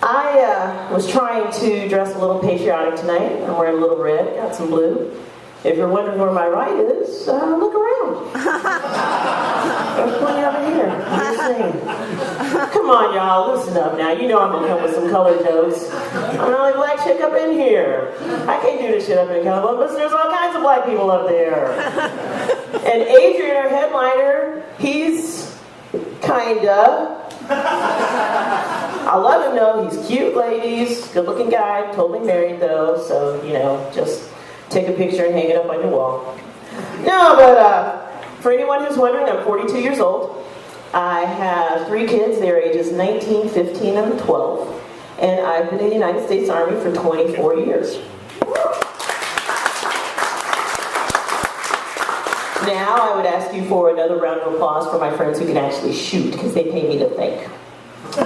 I was trying to dress a little patriotic tonight. I'm wearing a little red, got some blue. If you're wondering where my right is, look around. There's plenty over here. I'm just saying. Come on, y'all, listen up now. You know I'm gonna come with some color jokes. I'm the only black chick up in here. I can't do this shit up in Columbus. There's all kinds of black people up there. And Adrian, our headliner, he's kinda. I love him though. He's cute, ladies. Good-looking guy. Totally married though. So, you know, just take a picture and hang it up on your wall. No, but for anyone who's wondering, I'm 42 years old. I have 3 kids. They're ages 19, 15, and 12. And I've been in the United States Army for 24 years. Now I would ask you for another round of applause for my friends who can actually shoot, because they pay me to think. So,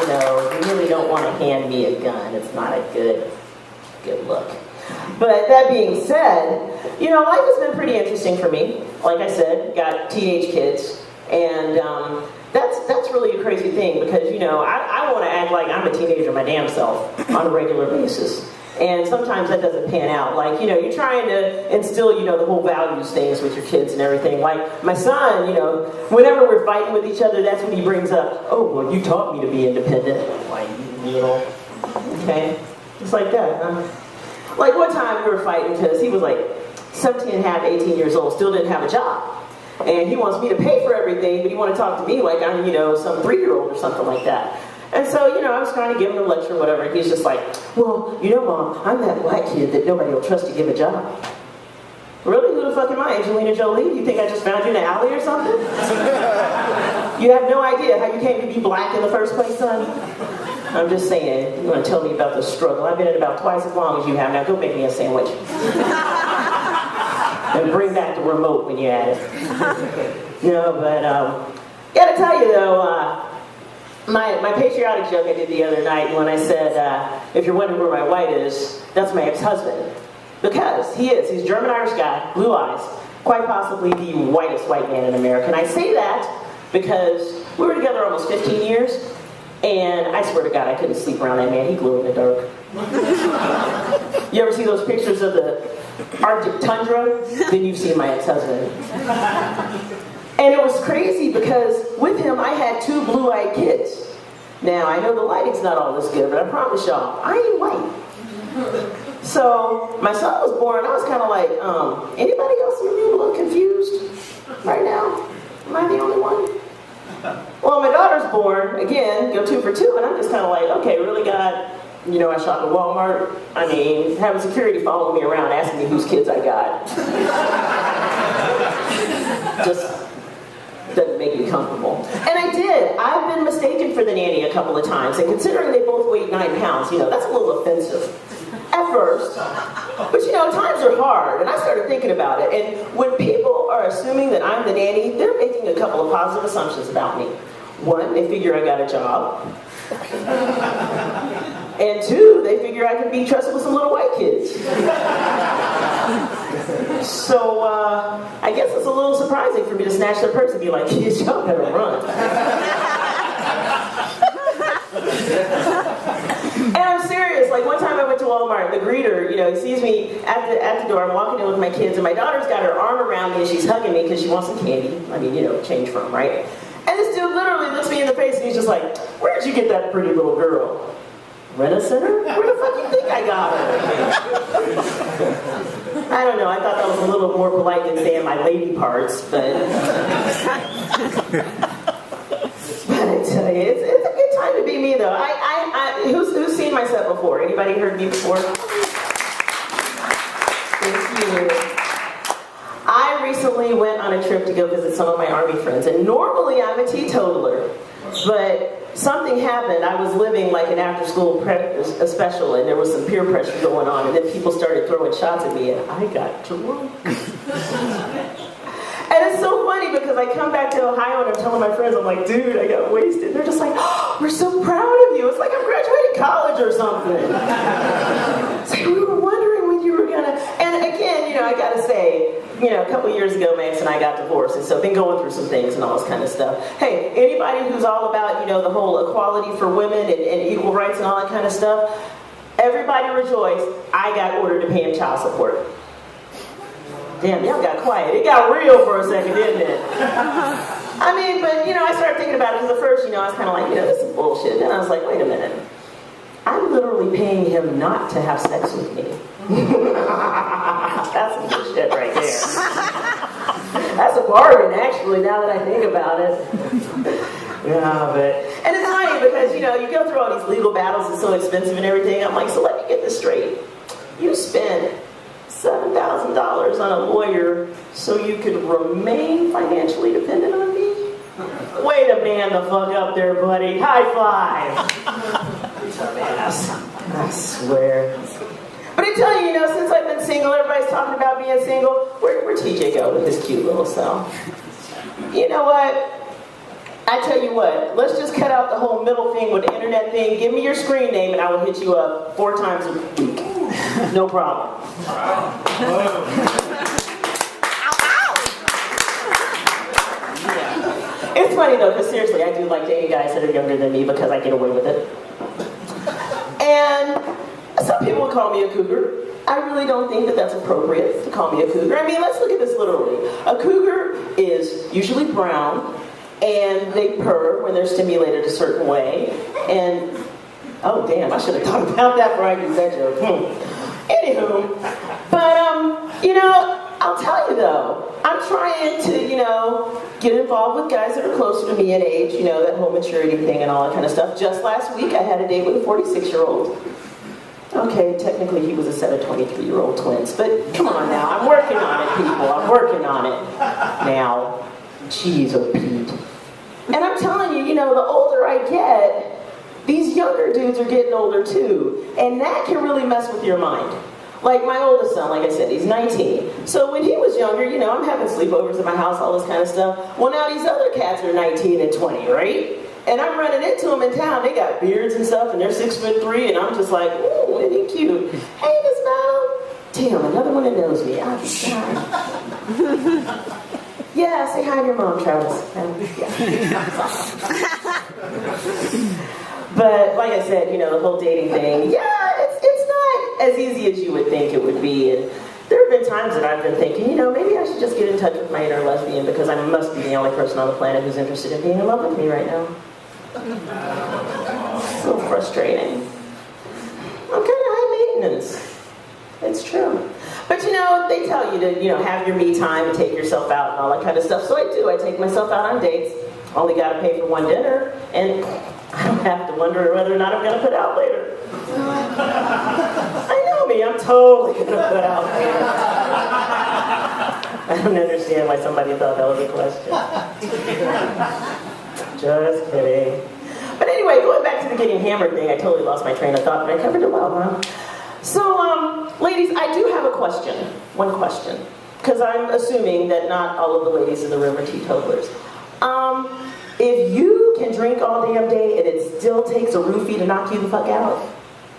you know, you really don't want to hand me a gun. It's not a good look. But that being said, you know, life has been pretty interesting for me. Like I said, got teenage kids, and that's really a crazy thing, because, you know, I want to act like I'm a teenager my damn self on a regular basis. And sometimes that doesn't pan out. Like, you know, you're trying to instill, you know, the whole values things with your kids and everything. Like, my son, you know, whenever we're fighting with each other, that's when he brings up, oh, well, you taught me to be independent. Like, you know, okay? Just like that, huh? Like, one time we were fighting because he was like 17 and a half, 18 years old, still didn't have a job. And he wants me to pay for everything, but he want to talk to me like I'm, you know, some 3-year-old or something like that. And so, you know, I was trying to give him a lecture or whatever, and he's just like, well, you know, Mom, I'm that black kid that nobody will trust to give a job. Really? Who the fuck am I, Angelina Jolie? You think I just found you in the alley or something? You have no idea how you came to be black in the first place, son? I'm just saying, you want to tell me about the struggle. I've been in about twice as long as you have. Now go make me a sandwich. And bring back the remote when you at it. You know, but, gotta tell you though, my patriotic joke I did the other night when I said, if you're wondering where my white is, that's my ex-husband. Because he's a German-Irish guy, blue eyes, quite possibly the whitest white man in America. And I say that because we were together almost 15 years, and I swear to God, I couldn't sleep around that man. He glowed in the dark. You ever see those pictures of the Arctic tundra? Then you've seen my ex-husband. And it was crazy because with him, I had 2 blue-eyed kids. Now, I know the lighting's not all this good, but I promise y'all, I ain't white. So, my son was born, I was kind of like, anybody else in the room a little confused right now? Am I the only one? Well, my daughter's born, again, go 2 for 2, and I'm just kind of like, okay, really, God? You know, I shop at Walmart. I mean, having security following me around asking me whose kids I got. Just doesn't make me comfortable. And I did. I've been mistaken for the nanny a couple of times, and considering they both weighed 9 pounds, you know, that's a little offensive at first. But you know, times are hard, and I started thinking about it. And when people are assuming that I'm the nanny, they're making a couple of positive assumptions about me. 1, they figure I got a job. And 2, they figure I can be trusted with some little white kids. So, I guess it's a little surprising for me to snatch their purse and be like, kids, y'all better run. And I'm serious, like one time I went to Walmart, the greeter, you know, he sees me at the door, I'm walking in with my kids, and my daughter's got her arm around me and she's hugging me because she wants some candy. I mean, you know, change from, right? And this dude literally looks me in the face and he's just like, where'd you get that pretty little girl? Rent-A-Center? Where the fuck you think I got her? I don't know, I thought that was a little more polite than saying my lady parts, but I tell you, it's a good time to be me though. Who's seen my set before? Anybody heard me before? Thank you. I recently went on a trip to go visit some of my Army friends, and normally I'm a teetotaler, but something happened. I was living like an after-school special, and there was some peer pressure going on, and then people started throwing shots at me, and I got drunk. And it's so funny because I come back to Ohio and I'm telling my friends, I'm like, dude, I got wasted. They're just like, oh, we're so proud of you. It's like I'm graduating college or something. It's like, we were wondering when you were gonna. And again, you I gotta say, a couple years ago, my ex and I got divorced, and so been going through some things and all this kind of stuff. Hey, anybody who's all about, the whole equality for women and equal rights and all that kind of stuff, everybody rejoice, I got ordered to pay him child support. Damn, y'all got quiet. It got real for a second, didn't it? I mean, but, I started thinking about it, because at first, I was kind of like, this is bullshit. Then I was like, wait a minute. I'm literally paying him not to have sex with me. That's some good shit right there. That's a bargain, actually, now that I think about it. And it's funny because, you go through all these legal battles, it's so expensive and everything. I'm like, so let me get this straight. You spent $7,000 on a lawyer so you could remain financially dependent on me? Way to man the fuck up there, buddy. High five. Dumbass. I swear. But I tell you, since I've been single, everybody's talking about being single. Where'd TJ go with his cute little self? You know what? I tell you what, let's just cut out the whole middle thing with the internet thing. Give me your screen name and I will hit you up 4 times a week. No problem. It's funny though, because seriously, I do like dating guys that are younger than me because I get away with it. And some people would call me a cougar. I really don't think that that's appropriate to call me a cougar. I mean, let's look at this literally. A cougar is usually brown, and they purr when they're stimulated a certain way. And, oh damn, I should have thought about that before I do that joke. Anywho, but, I'll tell you though, I'm trying to, get involved with guys that are closer to me in age, that whole maturity thing and all that kind of stuff. Just last week, I had a date with a 46-year-old. Okay, technically he was a set of 23-year-old twins, but come on now, I'm working on it, people. I'm working on it now. Jeez, oh Pete. And I'm telling you, the older I get, these younger dudes are getting older too, and that can really mess with your mind. Like my oldest son, like I said, he's 19. So when he was younger, I'm having sleepovers at my house, all this kind of stuff. Well, now these other cats are 19 and 20, right? And I'm running into them in town. They got beards and stuff, and they're 6'3", and I'm just like, ooh, isn't he cute? Hey, Miss Mal. Damn, another one that knows me. I'll be shy. Yeah, say hi to your mom, Travis. But like I said, the whole dating thing, it's not as easy as you would think it would be. And there have been times that I've been thinking, maybe I should just get in touch with my inner lesbian because I must be the only person on the planet who's interested in being in love with me right now. So frustrating. I'm kind of high maintenance. It's true. But they tell you to, have your me time and take yourself out and all that kind of stuff. So I do. I take myself out on dates. Only got to pay for one dinner, and I don't have to wonder whether or not I'm going to put out later. I know me. I'm totally going to put out later. I don't understand why somebody thought that was a question. Just kidding. But anyway, going back to the getting hammered thing, I totally lost my train of thought, but I covered it well, huh? So, ladies, I do have a question. One question. Because I'm assuming that not all of the ladies in the room are teetotalers. If you can drink all damn day and it still takes a roofie to knock you the fuck out,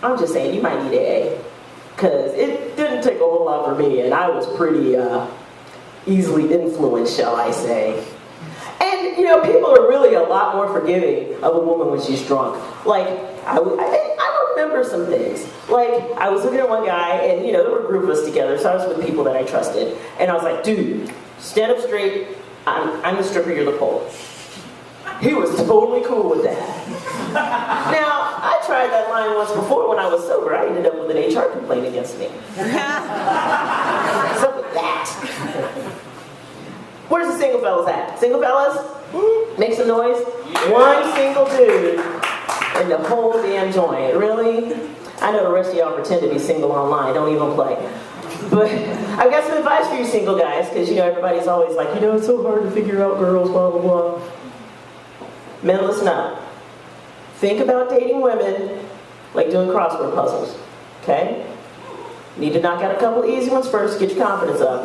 I'm just saying you might need AA. Because it didn't take a whole lot for me, and I was pretty easily influenced, shall I say. And, people are really a lot more forgiving of a woman when she's drunk. Like, I remember some things. Like, I was looking at one guy, and, there were a group of us together, so I was with people that I trusted. And I was like, dude, stand up straight. I'm the stripper, you're the pole. He was totally cool with that. Now, I tried that line once before when I was sober. I ended up with an HR complaint against me. What's up with that? Where's the single fellas at? Single fellas? Make some noise. One single dude in the whole damn joint. Really? I know the rest of y'all pretend to be single online. Don't even play. But I've got some advice for you single guys, because, everybody's always like, it's so hard to figure out girls, blah, blah, blah. Men, listen up. Think about dating women like doing crossword puzzles, okay? You need to knock out a couple easy ones first, get your confidence up.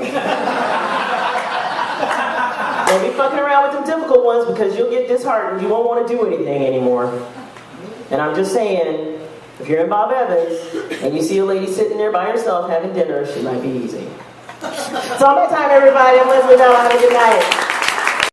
Don't be fucking around with them difficult ones because you'll get disheartened. You won't want to do anything anymore. And I'm just saying, if you're in Bob Evans and you see a lady sitting there by herself having dinner, she might be easy. It's all my time, everybody. I'm Leslie Bell. Have a good night.